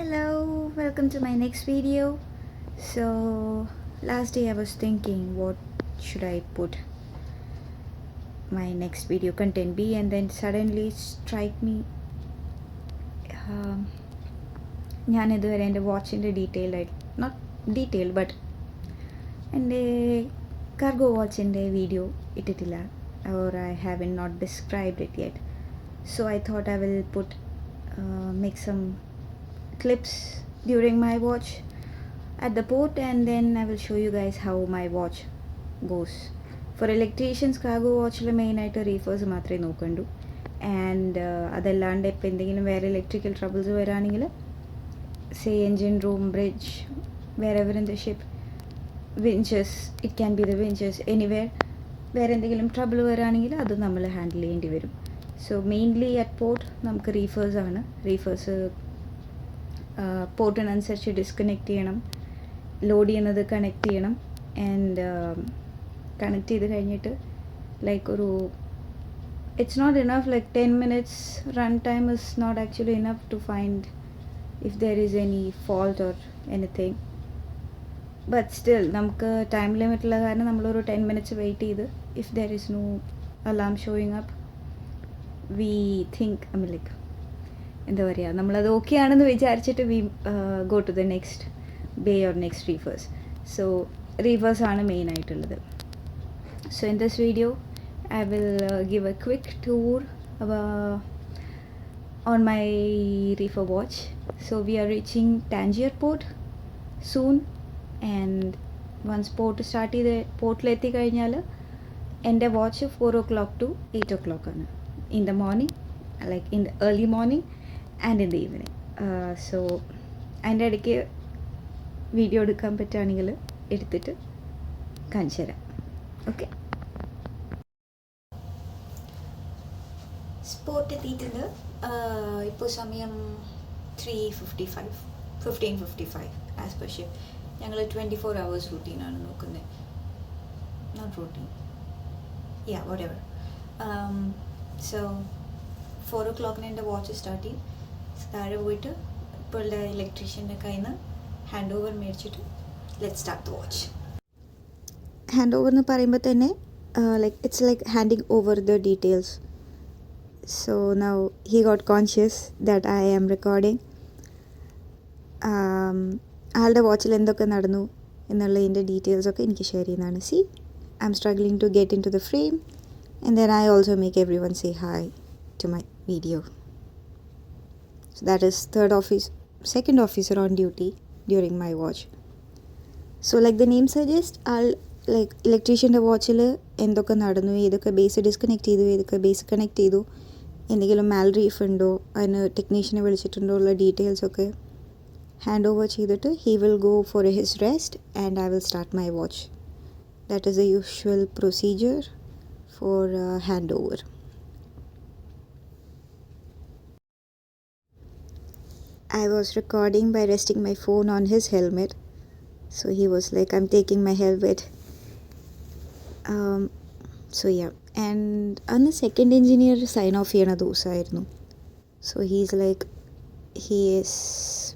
Hello, welcome to my next video. So, last day I was thinking what should I put my next video content be, and then suddenly strike me. ഞാൻ ഇതുവരെ എൻ്റെ വാച്ചിൻ്റെ not detail but എൻ്റെ cargo വാച്ചിൻ്റെ video ഇട്ടിട്ടില്ല, or I haven't not described it yet. So I thought I will make some clips during my watch at the port, and then I will show you guys how my watch goes. For electricians, cargo watchil മെയിനായിട്ട് റീഫേഴ്സ് മാത്രമേ നോക്കണ്ടൂ. And അതല്ലാണ്ട് ഇപ്പോൾ എന്തെങ്കിലും വേറെ electrical troubles വരാണെങ്കിൽ, say engine room, bridge, wherever in the ship, winches, it can be the winches, anywhere വേറെ എന്തെങ്കിലും trouble വരാണെങ്കിൽ അത് നമ്മൾ ഹാൻഡിൽ ചെയ്യേണ്ടി വരും. സോ മെയിൻലി അറ്റ് പോർട്ട് നമുക്ക് റീഫേഴ്സാണ്. റീഫേഴ്സ് പോർട്ടിനനുസരിച്ച് ഡിസ്കണക്ട് ചെയ്യണം, ലോഡ് ചെയ്യുന്നത് കണക്ട് ചെയ്യണം. ആൻഡ് കണക്ട് ചെയ്ത് കഴിഞ്ഞിട്ട് it's not enough, like 10 minutes run time is not actually enough to find if there is any fault or anything. But still, നമുക്ക് time limit ഉള്ള കാരണം നമ്മളൊരു 10 minutes വെയിറ്റ് ചെയ്ത്, if there is no alarm showing up, we think, എന്താ പറയുക, നമ്മളത് okay ആണെന്ന് വിചാരിച്ചിട്ട് we go to the next bay or next reefers. So റീഫേഴ്സാണ് മെയിനായിട്ടുള്ളത്. So in this video I will give a quick tour on my reefer watch. So we are reaching Tangier port soon, and once port start ചെയ്ത് പോർട്ടിലെത്തി കഴിഞ്ഞാൽ എൻ്റെ watch 4 o'clock to 8 o'clock ആണ്, in the morning, like in the early morning and in the evening. So അതിൻ്റെ ഇടയ്ക്ക് video എടുക്കാൻ പറ്റുകയാണെങ്കിൽ എടുത്തിട്ട് കാണിച്ചു തരാം. ഓക്കെ, സ്പോട്ട് എത്തിയിട്ടുണ്ട്. ഇപ്പോൾ സമയം 15:55 ആസ് പെർ ഷിപ്പ്. ഞങ്ങൾ 24 hours റൂട്ടീനാണ് നോക്കുന്നത്, not routine, yeah whatever. So 4 o'clock എൻ്റെ വാച്ച് സ്റ്റാർട്ട് ചെയ്യും. താഴെ പോയിട്ട് ഇപ്പോഴുള്ള ഇലക്ട്രീഷ്യൻ്റെ കയ്യിൽ നിന്ന് ഹാൻഡ് ഓവർ മേടിച്ചിട്ട് let start the watch. Hand over എന്ന് പറയുമ്പോൾ തന്നെ it's like handing over the details. So now he got conscious that I am recording. ആളുടെ വാച്ചിൽ എന്തൊക്കെ നടന്നു എന്നുള്ളതിൻ്റെ ഡീറ്റെയിൽസൊക്കെ എനിക്ക് ഷെയർ ചെയ്യുന്നതാണ്. See, I'm struggling to get into the frame, and then I also make everyone say hi to my video. So that is second officer on duty during my watch. So like the name suggests, like ഇലക്ട്രീഷ്യൻ്റെ വാച്ചിൽ എന്തൊക്കെ നടന്നു, ഏതൊക്കെ base disconnect ചെയ്തു, ഏതൊക്കെ base connect ചെയ്തു, എന്തെങ്കിലും മാൽറീഫ് ഉണ്ടോ, അതിന് ടെക്നീഷ്യനെ വിളിച്ചിട്ടുണ്ടോ ഉള്ള ഡീറ്റെയിൽസൊക്കെ ഹാൻഡ് ഓവർ ചെയ്തിട്ട് he will go for his rest, and I will start my watch. That is the usual procedure for hand over. I was recording by resting my phone on his helmet. So he was like, I'm taking my helmet. So yeah. And അന്ന് second engineer sign of ചെയ്യണ ദിവസമായിരുന്നു. So he's like he is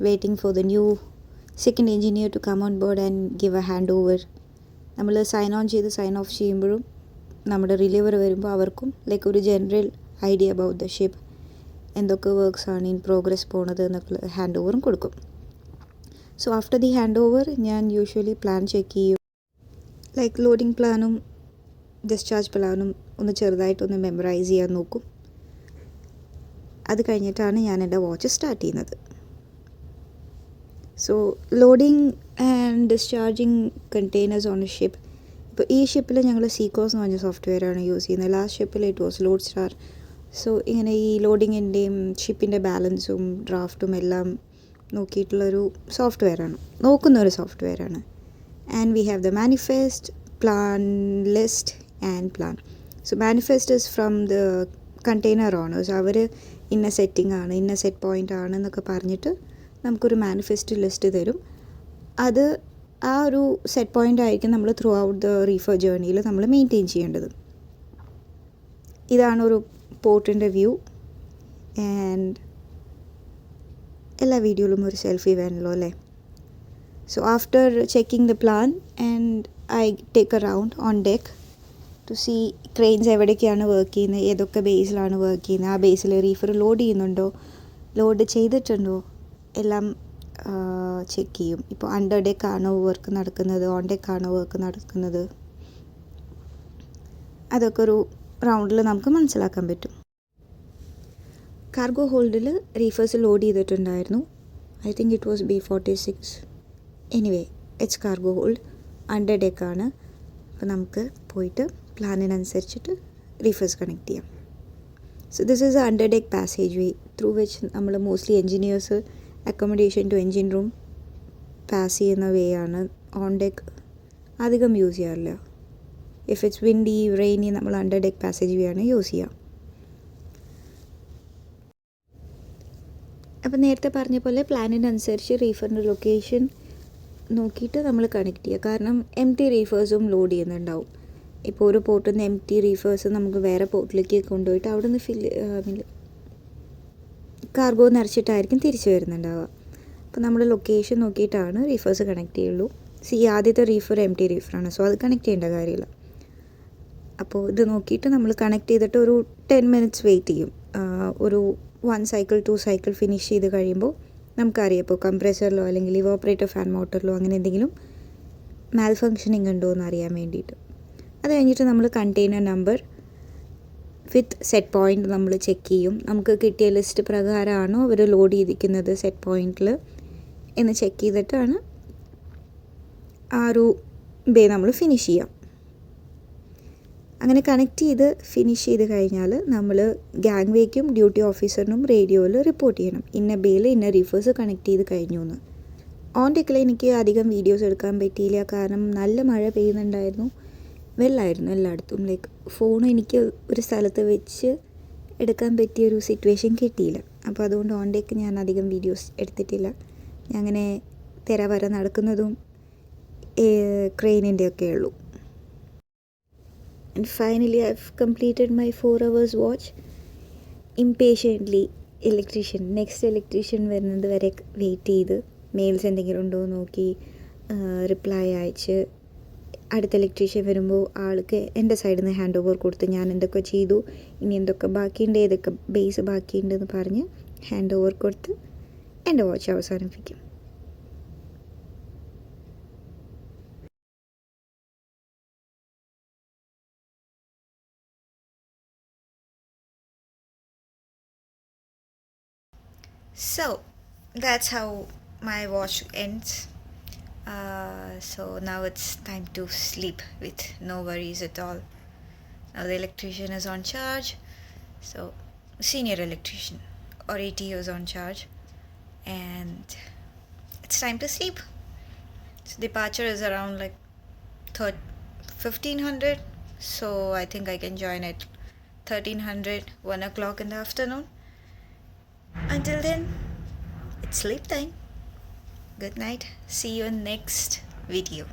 waiting for the new second engineer to come on board and give a handover. നമ്മൾ sign on ചെയ്ത് sign of ചെയ്യുമ്പോഴും നമ്മുടെ reliever വരുമ്പോൾ അവർക്കും like ഒരു general idea about the ship, എന്തൊക്കെ വർക്ക്സ് ആണ് in progress പോണത് എന്നൊക്കെ ഹാൻഡ് ഓവറും കൊടുക്കും. So after the hand over ഞാൻ യൂഷ്വലി പ്ലാൻ ചെക്ക് ചെയ്യും. ലൈക്ക് ലോഡിങ് പ്ലാനും ഡിസ്ചാർജ് പ്ലാനും ഒന്ന് ചെറുതായിട്ടൊന്ന് മെമ്മറൈസ് ചെയ്യാൻ നോക്കും. അത് കഴിഞ്ഞിട്ടാണ് ഞാൻ എൻ്റെ വാച്ച് സ്റ്റാർട്ട് ചെയ്യുന്നത്. So loading and discharging containers on a ship. ഇപ്പോൾ ഈ ഷിപ്പിൽ ഞങ്ങൾ സീക്കോസ് എന്ന് പറഞ്ഞ സോഫ്റ്റ്വെയറാണ് യൂസ് ചെയ്യുന്നത്. ലാസ്റ്റ് ഷിപ്പിൽ it was load star. So ഇങ്ങനെ ഈ ലോഡിങ്ങിൻ്റെയും ഷിപ്പിൻ്റെ ബാലൻസും ഡ്രാഫ്റ്റും എല്ലാം നോക്കിയിട്ടുള്ളൊരു സോഫ്റ്റ്വെയറാണ്, നോക്കുന്നൊരു സോഫ്റ്റ്വെയറാണ്. And we have the manifest, plan, list and plan. So manifest is from the container owners. അവർ ഇന്ന സെറ്റിംഗ് ആണ്, ഇന്ന സെറ്റ് പോയിൻ്റ് ആണ് എന്നൊക്കെ പറഞ്ഞിട്ട് നമുക്കൊരു മാനിഫെസ്റ്റ് ലിസ്റ്റ് തരും. അത് ആ ഒരു സെറ്റ് പോയിൻ്റ് ആയിരിക്കും നമ്മൾ ത്രൂ ഔട്ട് ദ റീഫർ ജേർണിയിൽ നമ്മൾ മെയിൻറ്റെയിൻ ചെയ്യേണ്ടത്. ഇതാണ് ഒരു പോർട്ടിൻ്റെ വ്യൂ. ആൻഡ് എല്ലാ വീഡിയോയിലും ഒരു സെൽഫി വേണമല്ലോ അല്ലേ. So after checking the plan and I take a round on deck to see cranes എവിടേക്കാണ് വർക്ക് ചെയ്യുന്നത്, ഏതൊക്കെ ബേസിലാണ് വർക്ക് ചെയ്യുന്നത്, ആ ബേസിൽ റീഫർ ലോഡ് ചെയ്യുന്നുണ്ടോ, ലോഡ് ചെയ്തിട്ടുണ്ടോ, എല്ലാം ചെക്ക് ചെയ്യും. ഇപ്പോൾ അണ്ടർ ഡെക്കാണോ വർക്ക് നടക്കുന്നത്, ഓൺ ഡെക്കാണോ വർക്ക് നടക്കുന്നത്, അതൊക്കെ ഒരു റൗണ്ടിൽ നമുക്ക് മനസ്സിലാക്കാൻ പറ്റും. കാർഗോ ഹോൾഡിൽ റീഫേഴ്സ് ലോഡ് ചെയ്തിട്ടുണ്ടായിരുന്നു. I think it was B46. Anyway it's cargo hold, under ഡെക്കാണ്. അപ്പോൾ നമുക്ക് പോയിട്ട് പ്ലാനിനനുസരിച്ചിട്ട് റീഫേഴ്സ് കണക്ട് ചെയ്യാം. So this is a under deck passage way through which നമ്മൾ mostly engineers accommodation to engine room pass ചെയ്യുന്ന way ആണ്. On deck അധികം use ചെയ്യാറില്ല. ഇഫ് ഇറ്റ്സ് വിൻഡി റെയിനി നമ്മൾ അണ്ടർ ഡെക്ക് പാസേജ് വേ ആണ് use ചെയ്യുക. അപ്പോൾ നേരത്തെ പറഞ്ഞ പോലെ പ്ലാനിനനുസരിച്ച് റീഫറിൻ്റെ ലൊക്കേഷൻ നോക്കിയിട്ട് നമ്മൾ കണക്ട് ചെയ്യുക. കാരണം എം ടി റീഫേഴ്സും ലോഡ് ചെയ്യുന്നുണ്ടാവും. ഇപ്പോൾ ഒരു പോർട്ടിൽ നിന്ന് എം ടി റീഫേഴ്സ് നമുക്ക് വേറെ പോർട്ടിലേക്ക് കൊണ്ടുപോയിട്ട് അവിടെ നിന്ന് കാർഗോ നിറച്ചിട്ടായിരിക്കും തിരിച്ചു വരുന്നുണ്ടാവുക. അപ്പോൾ നമ്മൾ ലൊക്കേഷൻ നോക്കിയിട്ടാണ് റീഫേഴ്സ് കണക്ട് ചെയ്യുള്ളൂ. ആദ്യത്തെ റീഫർ എം ടി റീഫറാണ്, സോ അത് കണക്ട് ചെയ്യേണ്ട കാര്യമില്ല. അപ്പോൾ ഇത് നോക്കിയിട്ട് നമ്മൾ കണക്ട് ചെയ്തിട്ട് ഒരു 10 minutes വെയിറ്റ് ചെയ്യും. ഒരു 1 cycle 2 cycle ഫിനിഷ് ചെയ്ത് കഴിയുമ്പോൾ നമുക്കറിയാം ഇപ്പോൾ കംപ്രസറിലോ അല്ലെങ്കിൽ ഇവോപ്പറേറ്റർ ഫാൻ മോട്ടറിലോ അങ്ങനെ എന്തെങ്കിലും മാൽ ഫങ്ഷനിങ് ഉണ്ടോ എന്ന് അറിയാൻ വേണ്ടിയിട്ട്. അത് കഴിഞ്ഞിട്ട് നമ്മൾ കണ്ടെയ്നർ നമ്പർ വിത്ത് സെറ്റ് പോയിൻ്റ് നമ്മൾ ചെക്ക് ചെയ്യും. നമുക്ക് കിട്ടിയ ലിസ്റ്റ് പ്രകാരമാണോ അവർ ലോഡ് ചെയ്തിരിക്കുന്നത് സെറ്റ് പോയിൻറ്റിൽ എന്ന് ചെക്ക് ചെയ്തിട്ടാണ് ആ ഒരു ബേ നമ്മൾ ഫിനിഷ് ചെയ്യാം. അങ്ങനെ കണക്ട് ചെയ്ത് ഫിനിഷ് ചെയ്ത് കഴിഞ്ഞാൽ നമ്മൾ ഗാങ് വേക്കും ഡ്യൂട്ടി ഓഫീസറിനും റേഡിയോയിൽ റിപ്പോർട്ട് ചെയ്യണം, ഇന്ന ബേയിൽ ഇന്ന റീഫേഴ്സ് കണക്ട് ചെയ്ത് കഴിഞ്ഞു എന്ന്. ഓൺ ഡെക്കിൽ എനിക്ക് അധികം വീഡിയോസ് എടുക്കാൻ പറ്റിയില്ല, കാരണം നല്ല മഴ പെയ്യുന്നുണ്ടായിരുന്നു, വെള്ളമായിരുന്നു എല്ലായിടത്തും. ലൈക്ക് ഫോൺ എനിക്ക് ഒരു സ്ഥലത്ത് വെച്ച് എടുക്കാൻ പറ്റിയൊരു സിറ്റുവേഷൻ കിട്ടിയില്ല. അപ്പോൾ അതുകൊണ്ട് ഓൺ ഡെക്ക് ഞാൻ അധികം വീഡിയോസ് എടുത്തിട്ടില്ല. ഞാൻ അങ്ങനെ തെര നടക്കുന്നതും ക്രെയിനിൻ്റെ ഒക്കെ ഉള്ളൂ. And finally I've completed my 4 hours watch. Impatiently next electrician വരുന്നത് വരെ വെയിറ്റ് ചെയ്ത് മെയിൽസ് എന്തെങ്കിലും ഉണ്ടോ നോക്കി റിപ്ലൈ അയച്ച് അടുത്ത ഇലക്ട്രീഷ്യൻ വരുമ്പോൾ ആൾക്ക് എൻ്റെ സൈഡിൽ നിന്ന് ഹാൻഡ് ഓവർ കൊടുത്ത് ഞാൻ എന്തൊക്കെ ചെയ്തു, ഇനി എന്തൊക്കെ ബാക്കിയുണ്ട്, ഏതൊക്കെ ബേസ് ബാക്കിയുണ്ടെന്ന് പറഞ്ഞ് ഹാൻഡ് ഓവർ കൊടുത്ത് എൻ്റെ വാച്ച് അവസാനിപ്പിക്കും. So that's how my watch ends. So now it's time to sleep with no worries at all. Now the electrician is on charge, so senior electrician or ATO is on charge, and it's time to sleep. So departure is around like 1500, so I think I can join at 1300, 1 o'clock in the afternoon. Until then, it's sleep time. Good night. See you in next video.